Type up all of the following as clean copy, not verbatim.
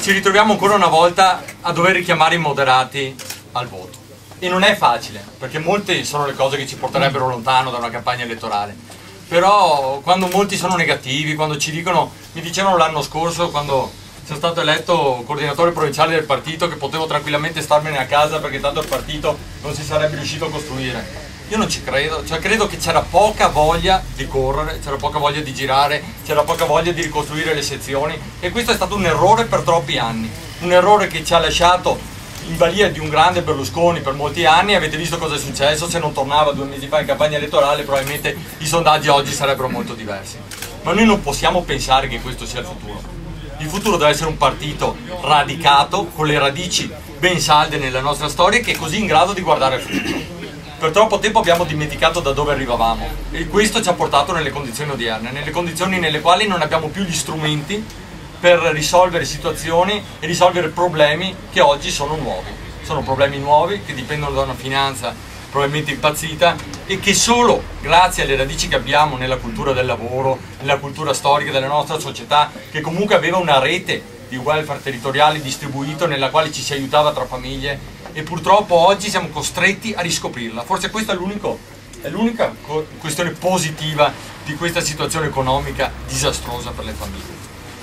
Ci ritroviamo ancora una volta a dover richiamare i moderati al voto. E non è facile, perché molte sono le cose che ci porterebbero lontano da una campagna elettorale. Però quando molti sono negativi, quando ci dicono, mi dicevano l'anno scorso quando sono stato eletto coordinatore provinciale del partito, che potevo tranquillamente starmene a casa perché tanto il partito non si sarebbe riuscito a costruire. Io non ci credo, cioè credo che c'era poca voglia di correre, c'era poca voglia di girare, c'era poca voglia di ricostruire le sezioni, e questo è stato un errore per troppi anni, un errore che ci ha lasciato in balia di un grande Berlusconi per molti anni. Avete visto cosa è successo, se non tornava 2 mesi fa in campagna elettorale probabilmente i sondaggi oggi sarebbero molto diversi. Ma noi non possiamo pensare che questo sia il futuro. Il futuro deve essere un partito radicato, con le radici ben salde nella nostra storia, che è così in grado di guardare al futuro. Per troppo tempo abbiamo dimenticato da dove arrivavamo e questo ci ha portato nelle condizioni odierne, nelle condizioni nelle quali non abbiamo più gli strumenti per risolvere situazioni e risolvere problemi che oggi sono nuovi. Sono problemi nuovi che dipendono da una finanza probabilmente impazzita e che solo grazie alle radici che abbiamo nella cultura del lavoro, nella cultura storica della nostra società, che comunque aveva una rete di welfare territoriali distribuito nella quale ci si aiutava tra famiglie, e purtroppo oggi siamo costretti a riscoprirla. Forse questa è l'unica questione positiva di questa situazione economica disastrosa per le famiglie.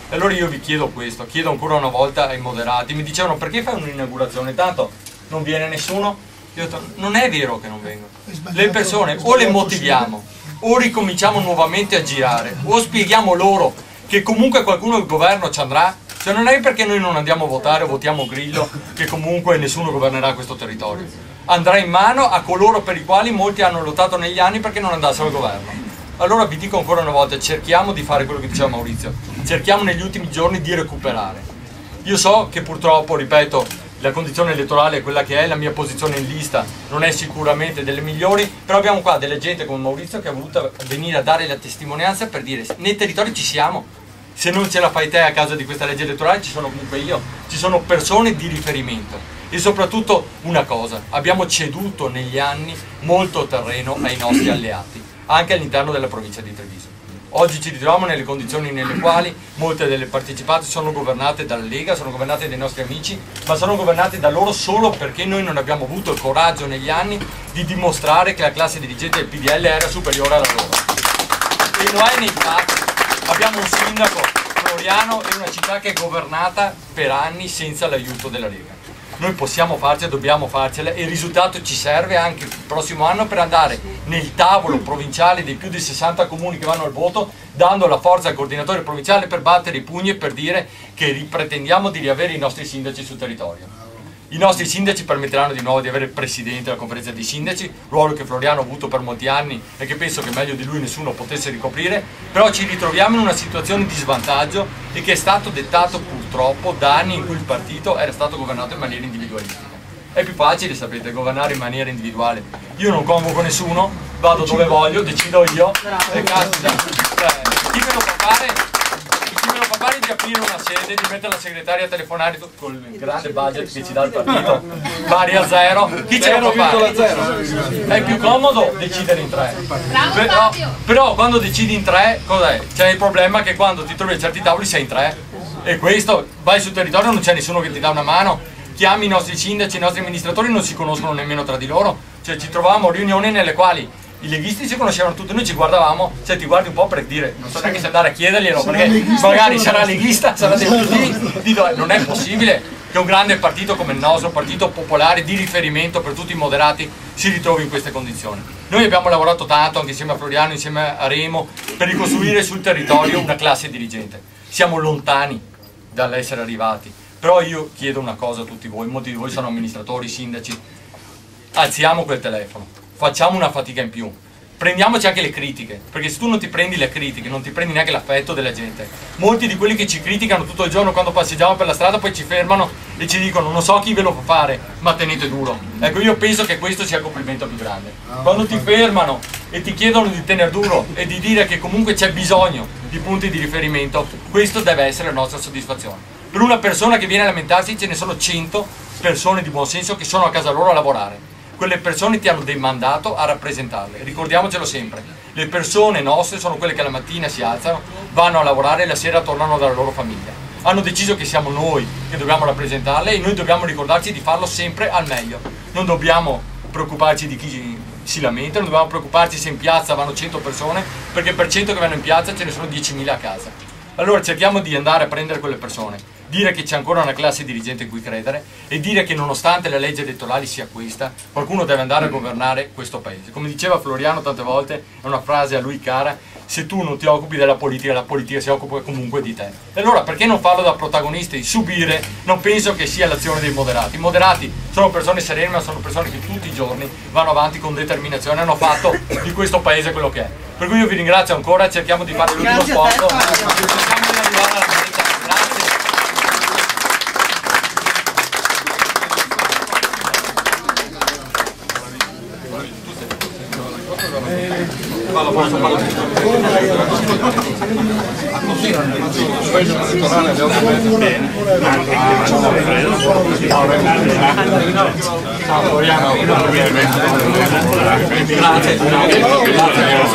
E allora io vi chiedo questo, chiedo ancora una volta ai moderati. Mi dicevano: perché fai un'inaugurazione? Tanto non viene nessuno. Io ho detto: non è vero che non vengono. Le persone o le motiviamo, o ricominciamo nuovamente a girare, o spieghiamo loro che comunque qualcuno al governo ci andrà. Cioè non è perché noi non andiamo a votare o votiamo Grillo che comunque nessuno governerà questo territorio. Andrà in mano a coloro per i quali molti hanno lottato negli anni perché non andassero al governo. Allora vi dico ancora una volta, cerchiamo di fare quello che diceva Maurizio, cerchiamo negli ultimi giorni di recuperare. Io so che purtroppo, ripeto, la condizione elettorale è quella che è, la mia posizione in lista non è sicuramente delle migliori, però abbiamo qua delle gente come Maurizio che ha voluto venire a dare la testimonianza per dire: nei territori ci siamo. Se non ce la fai te a causa di questa legge elettorale, ci sono comunque io, ci sono persone di riferimento. E soprattutto una cosa, abbiamo ceduto negli anni molto terreno ai nostri alleati, anche all'interno della provincia di Treviso. Oggi ci ritroviamo nelle condizioni nelle quali molte delle partecipate sono governate dalla Lega, sono governate dai nostri amici, ma sono governate da loro solo perché noi non abbiamo avuto il coraggio negli anni di dimostrare che la classe dirigente del PDL era superiore alla loro. E lo è nei fatti. Abbiamo un sindaco, Floriano, e una città che è governata per anni senza l'aiuto della Lega. Noi possiamo farcela, dobbiamo farcela, e il risultato ci serve anche il prossimo anno per andare nel tavolo provinciale dei più di 60 comuni che vanno al voto, dando la forza al coordinatore provinciale per battere i pugni e per dire che pretendiamo di riavere i nostri sindaci sul territorio. I nostri sindaci permetteranno di nuovo di avere il presidente della conferenza dei sindaci, ruolo che Floriano ha avuto per molti anni e che penso che meglio di lui nessuno potesse ricoprire, però ci ritroviamo in una situazione di svantaggio e che è stato dettato purtroppo da anni in cui il partito era stato governato in maniera individualistica. È più facile, sapete, governare in maniera individuale. Io non convoco nessuno, vado dove voglio, decido io, e caspita, chi me lo fa fare? Di aprire una sede, di mettere la segretaria a telefonare con il grande budget che ci dà il partito pari a zero, chi ce lo fa fare? È più comodo decidere in 3, però quando decidi in 3 cos'è? C'è il problema che quando ti trovi a certi tavoli sei in 3 e questo, vai sul territorio, non c'è nessuno che ti dà una mano, chiami i nostri sindaci, i nostri amministratori, non si conoscono nemmeno tra di loro, cioè ci trovavamo a riunioni nelle quali i leghisti si conoscevano tutti, noi ci guardavamo, cioè ti guardi un po' per dire, non so neanche se andare a chiederglielo, perché magari sarà leghista, sarà del PD, non è possibile che un grande partito come il nostro, partito popolare di riferimento per tutti i moderati, si ritrovi in queste condizioni. Noi abbiamo lavorato tanto, anche insieme a Floriano, insieme a Remo, per ricostruire sul territorio una classe dirigente. Siamo lontani dall'essere arrivati, però io chiedo una cosa a tutti voi, molti di voi sono amministratori, sindaci, alziamo quel telefono. Facciamo una fatica in più, prendiamoci anche le critiche, perché se tu non ti prendi le critiche, non ti prendi neanche l'affetto della gente. Molti di quelli che ci criticano tutto il giorno quando passeggiamo per la strada poi ci fermano e ci dicono: non so chi ve lo fa fare, ma tenete duro. Ecco, io penso che questo sia il complimento più grande. Quando ti fermano e ti chiedono di tenere duro e di dire che comunque c'è bisogno di punti di riferimento, questo deve essere la nostra soddisfazione. Per una persona che viene a lamentarsi ce ne sono 100 persone di buon senso che sono a casa loro a lavorare. Quelle persone ti hanno demandato a rappresentarle, ricordiamocelo sempre. Le persone nostre sono quelle che la mattina si alzano, vanno a lavorare e la sera tornano dalla loro famiglia. hanno deciso che siamo noi che dobbiamo rappresentarle e noi dobbiamo ricordarci di farlo sempre al meglio. Non dobbiamo preoccuparci di chi si lamenta, non dobbiamo preoccuparci se in piazza vanno 100 persone, perché per 100 che vanno in piazza ce ne sono 10.000 a casa. Allora cerchiamo di andare a prendere quelle persone, dire che c'è ancora una classe dirigente in cui credere e dire che nonostante la legge elettorale sia questa, qualcuno deve andare a governare questo paese. Come diceva Floriano tante volte, è una frase a lui cara: se tu non ti occupi della politica, la politica si occupa comunque di te. E allora perché non farlo da protagonisti? Subire non penso che sia l'azione dei moderati. I moderati sono persone serene, ma sono persone che tutti i giorni vanno avanti con determinazione e hanno fatto di questo paese quello che è. Per cui io vi ringrazio ancora, cerchiamo di fare l'ultimo sforzo, cerchiamo di arrivare alla verità. Grazie.